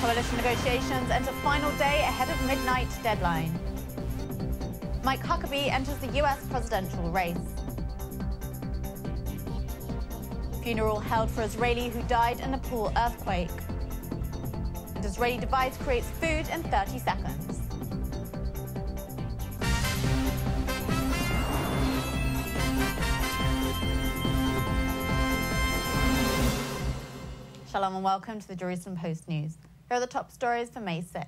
Coalition negotiations enter final day ahead of midnight deadline. Mike Huckabee enters the US presidential race. Funeral held for Israeli who died in Nepal earthquake. And Israeli device creates food in 30 seconds. Shalom and welcome to the Jerusalem Post News. Here are the top stories for May 6th.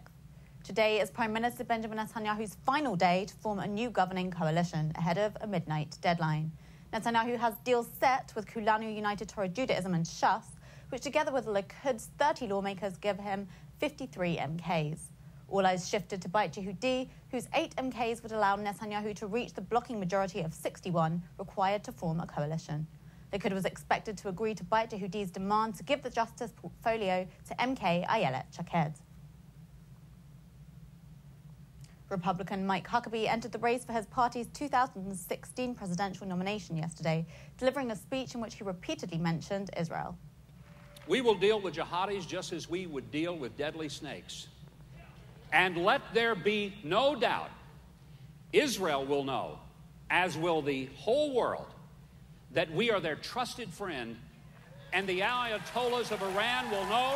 Today is Prime Minister Benjamin Netanyahu's final day to form a new governing coalition ahead of a midnight deadline. Netanyahu has deals set with Kulanu United Torah Judaism and Shas, which together with Likud's 30 lawmakers give him 53 MKs. All eyes shifted to Beit Yehudi, whose 8 MKs would allow Netanyahu to reach the blocking majority of 61 required to form a coalition. Likud was expected to agree to Beit Yehudi's demand to give the justice portfolio to MK Ayelet Shaked. Republican Mike Huckabee entered the race for his party's 2016 presidential nomination yesterday, delivering a speech in which he repeatedly mentioned Israel. We will deal with jihadis just as we would deal with deadly snakes. And let there be no doubt, Israel will know, as will the whole world, that we are their trusted friend, and the Ayatollahs of Iran will know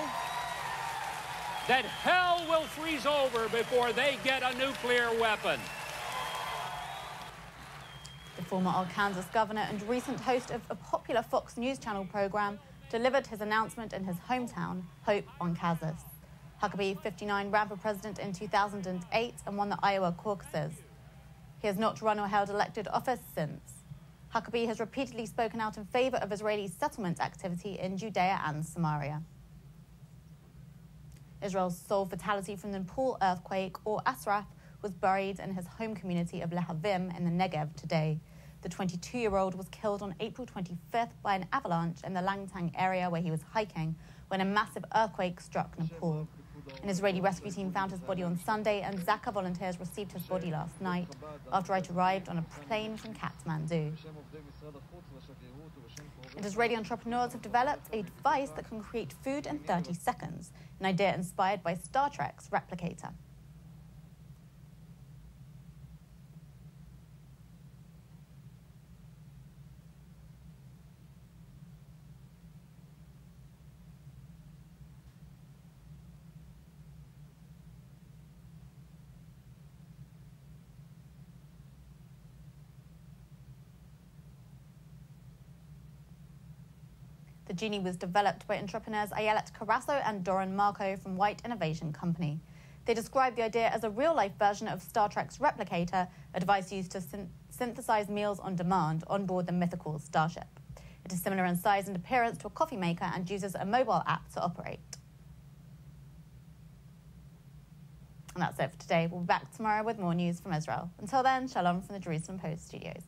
that hell will freeze over before they get a nuclear weapon. The former Arkansas governor and recent host of a popular Fox News Channel program delivered his announcement in his hometown, Hope, Arkansas. Huckabee, 59, ran for president in 2008 and won the Iowa caucuses. He has not run or held elected office since. Huckabee has repeatedly spoken out in favor of Israeli settlement activity in Judea and Samaria. Israel's sole fatality from the Nepal earthquake, or Asraf, was buried in his home community of Lehavim in the Negev today. The 22-year-old was killed on April 25th by an avalanche in the Langtang area where he was hiking when a massive earthquake struck Nepal. An Israeli rescue team found his body on Sunday, and Zaka volunteers received his body last night after it arrived on a plane from Kathmandu. And Israeli entrepreneurs have developed a device that can create food in 30 seconds, an idea inspired by Star Trek's Replicator. The Genie was developed by entrepreneurs Ayelet Carasso and Doran Marco from White Innovation Company. They described the idea as a real-life version of Star Trek's Replicator, a device used to synthesize meals on demand on board the mythical starship. It is similar in size and appearance to a coffee maker and uses a mobile app to operate. And that's it for today. We'll be back tomorrow with more news from Israel. Until then, shalom from the Jerusalem Post Studios.